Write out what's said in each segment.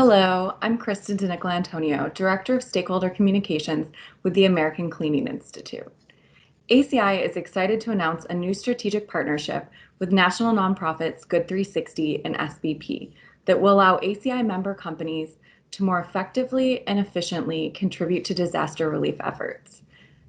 Hello, I'm Kristen DiNicola-Antonio, Director of Stakeholder Communications with the American Cleaning Institute. ACI is excited to announce a new strategic partnership with national nonprofits Good360 and SBP that will allow ACI member companies to more effectively and efficiently contribute to disaster relief efforts.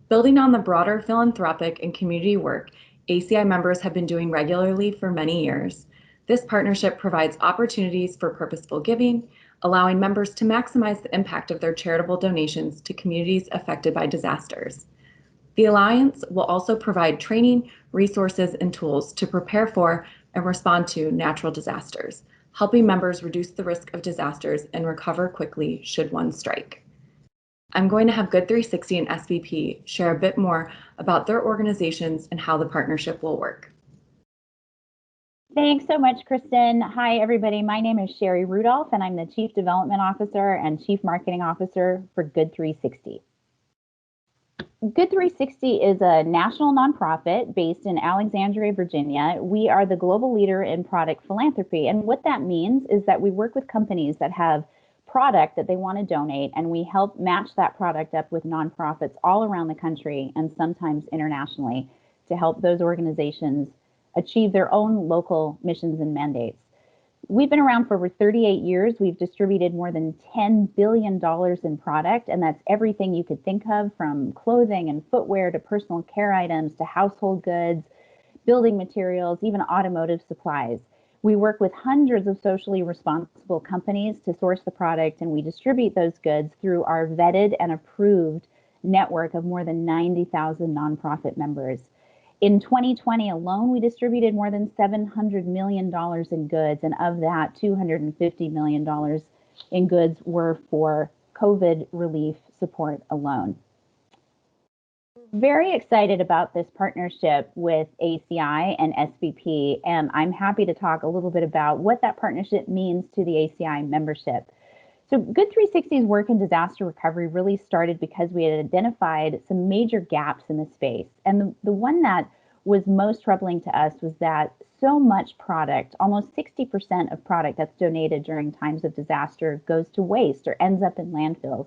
Building on the broader philanthropic and community work ACI members have been doing regularly for many years, this partnership provides opportunities for purposeful giving, allowing members to maximize the impact of their charitable donations to communities affected by disasters. The Alliance will also provide training, resources, and tools to prepare for and respond to natural disasters, helping members reduce the risk of disasters and recover quickly should one strike. I'm going to have Good360 and SBP share a bit more about their organizations and how the partnership will work. Thanks so much, Kristen. Hi, everybody. My name is Sherry Rudolph, and I'm the Chief Development Officer and Chief Marketing Officer for Good360. Good360 is a national nonprofit based in Alexandria, Virginia. We are the global leader in product philanthropy. And what that means is that we work with companies that have product that they want to donate, and we help match that product up with nonprofits all around the country and sometimes internationally to help those organizations achieve their own local missions and mandates. We've been around for over 38 years. We've distributed more than $10 billion in product, and that's everything you could think of, from clothing and footwear to personal care items to household goods, building materials, even automotive supplies. We work with hundreds of socially responsible companies to source the product, and we distribute those goods through our vetted and approved network of more than 90,000 nonprofit members. In 2020 alone, we distributed more than $700 million in goods, and of that, $250 million in goods were for COVID relief support alone. Very excited about this partnership with ACI and SBP, and I'm happy to talk a little bit about what that partnership means to the ACI membership. So Good360's work in disaster recovery really started because we had identified some major gaps in the space. And the one that was most troubling to us was that so much product, almost 60% of product that's donated during times of disaster, goes to waste or ends up in landfills.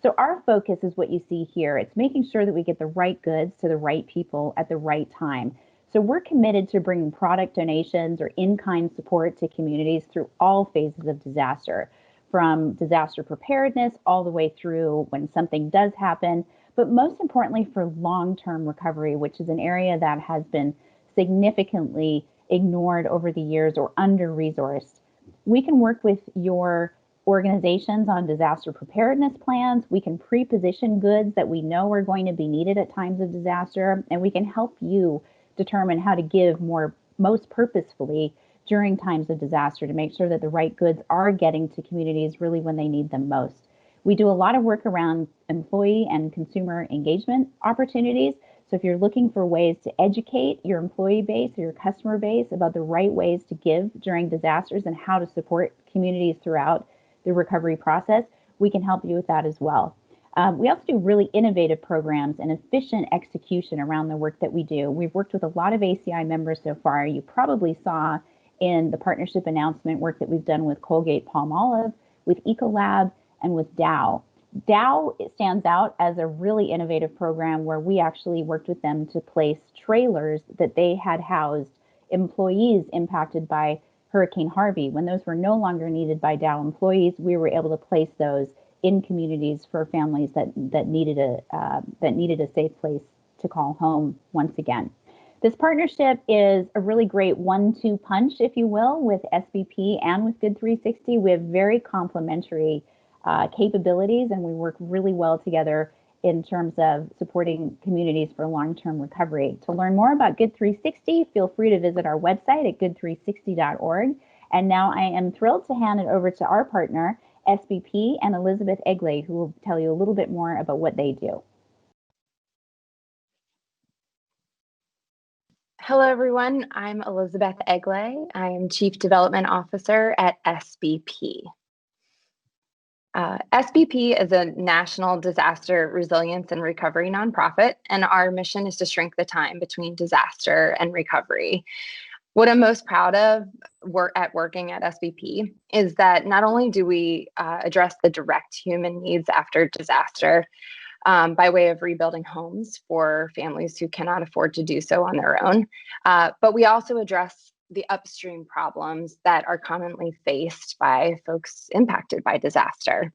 So our focus is what you see here. It's making sure that we get the right goods to the right people at the right time. So we're committed to bringing product donations or in-kind support to communities through all phases of disaster, from disaster preparedness all the way through when something does happen, but most importantly for long-term recovery, which is an area that has been significantly ignored over the years or under-resourced. We can work with your organizations on disaster preparedness plans. We can pre-position goods that we know are going to be needed at times of disaster, and we can help you determine how to give most purposefully during times of disaster to make sure that the right goods are getting to communities really when they need them most. We do a lot of work around employee and consumer engagement opportunities. So if you're looking for ways to educate your employee base or your customer base about the right ways to give during disasters and how to support communities throughout the recovery process, we can help you with that as well. We also do really innovative programs and efficient execution around the work that we do. We've worked with a lot of ACI members so far. You probably saw in the partnership announcement work that we've done with Colgate-Palmolive, with Ecolab, and with Dow. Dow stands out as a really innovative program where we actually worked with them to place trailers that they had housed employees impacted by Hurricane Harvey. When those were no longer needed by Dow employees, we were able to place those in communities for families that needed a safe place to call home once again. This partnership is a really great 1-2 punch, if you will, with SBP and with Good360. We have very complementary capabilities, and we work really well together in terms of supporting communities for long-term recovery. To learn more about Good360, feel free to visit our website at good360.org. And now I am thrilled to hand it over to our partner, SBP, and Elizabeth Egley, who will tell you a little bit more about what they do. Hello, everyone. I'm Elizabeth Egley. I am Chief Development Officer at SBP. SBP is a national disaster resilience and recovery nonprofit, and our mission is to shrink the time between disaster and recovery. What I'm most proud of working at SBP is that not only do we address the direct human needs after disaster by way of rebuilding homes for families who cannot afford to do so on their own, but we also address the upstream problems that are commonly faced by folks impacted by disaster.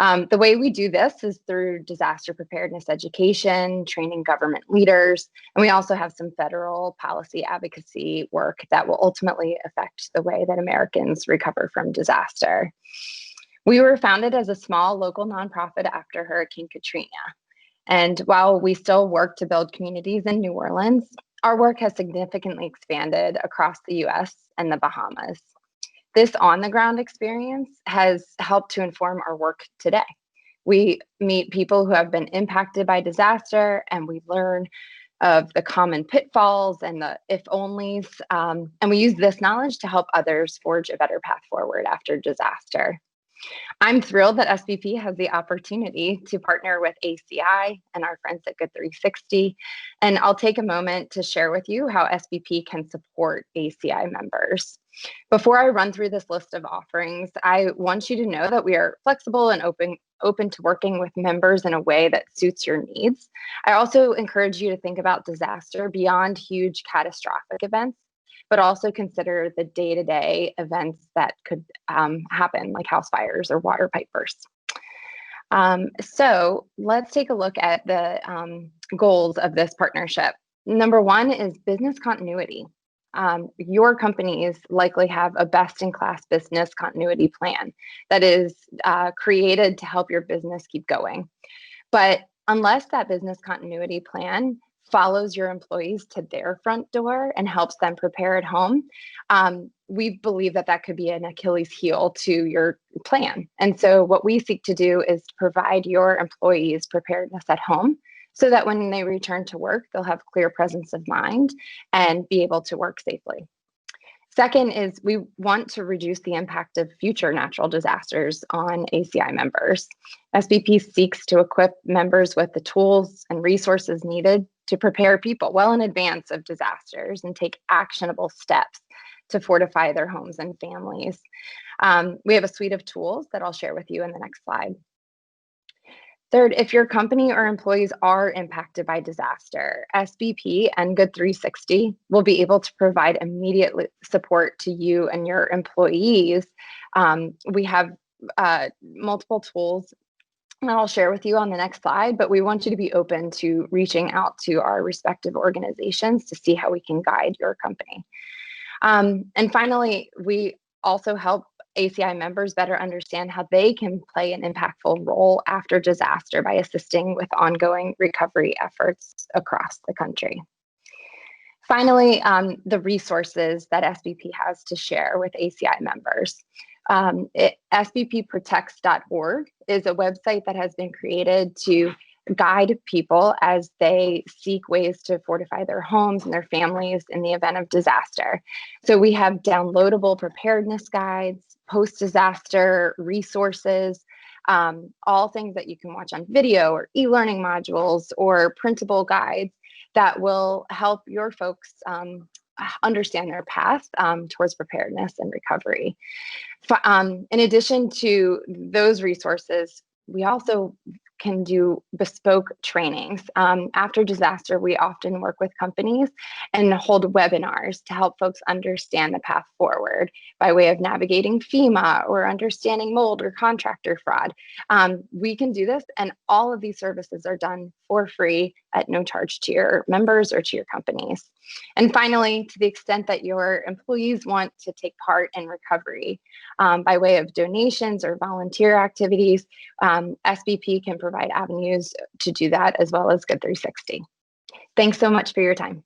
The way we do this is through disaster preparedness education, training government leaders, and we also have some federal policy advocacy work that will ultimately affect the way that Americans recover from disaster. We were founded as a small local nonprofit after Hurricane Katrina. And while we still work to build communities in New Orleans, our work has significantly expanded across the US and the Bahamas. This on-the-ground experience has helped to inform our work today. We meet people who have been impacted by disaster, and we learn of the common pitfalls and the if-onlys, and we use this knowledge to help others forge a better path forward after disaster. I'm thrilled that SBP has the opportunity to partner with ACI and our friends at Good360, and I'll take a moment to share with you how SBP can support ACI members. Before I run through this list of offerings, I want you to know that we are flexible and open to working with members in a way that suits your needs. I also encourage you to think about disaster beyond huge catastrophic events, but also consider the day-to-day events that could happen, like house fires or water pipe bursts. So let's take a look at the goals of this partnership. Number one is business continuity. Your companies likely have a best-in-class business continuity plan that is created to help your business keep going. But unless that business continuity plan follows your employees to their front door and helps them prepare at home, we believe that that could be an Achilles heel to your plan. And so what we seek to do is provide your employees preparedness at home so that when they return to work, they'll have clear presence of mind and be able to work safely. Second is we want to reduce the impact of future natural disasters on ACI members. SBP seeks to equip members with the tools and resources needed to prepare people well in advance of disasters and take actionable steps to fortify their homes and families. We have a suite of tools that I'll share with you in the next slide. Third, if your company or employees are impacted by disaster, SBP and Good360 will be able to provide immediate support to you and your employees. We have multiple tools that I'll share with you on the next slide, but we want you to be open to reaching out to our respective organizations to see how we can guide your company. And finally, we also help ACI members better understand how they can play an impactful role after disaster by assisting with ongoing recovery efforts across the country. Finally, the resources that SBP has to share with ACI members. SBPprotects.org is a website that has been created to guide people as they seek ways to fortify their homes and their families in the event of disaster. So we have downloadable preparedness guides, post-disaster resources, all things that you can watch on video or e-learning modules or printable guides that will help your folks understand their path towards preparedness and recovery. In addition to those resources, we also can do bespoke trainings. After disaster, we often work with companies and hold webinars to help folks understand the path forward by way of navigating FEMA or understanding mold or contractor fraud. We can do this, and all of these services are done for free at no charge to your members or to your companies. And finally, to the extent that your employees want to take part in recovery by way of donations or volunteer activities, SBP can provide avenues to do that, as well as Good360. Thanks so much for your time.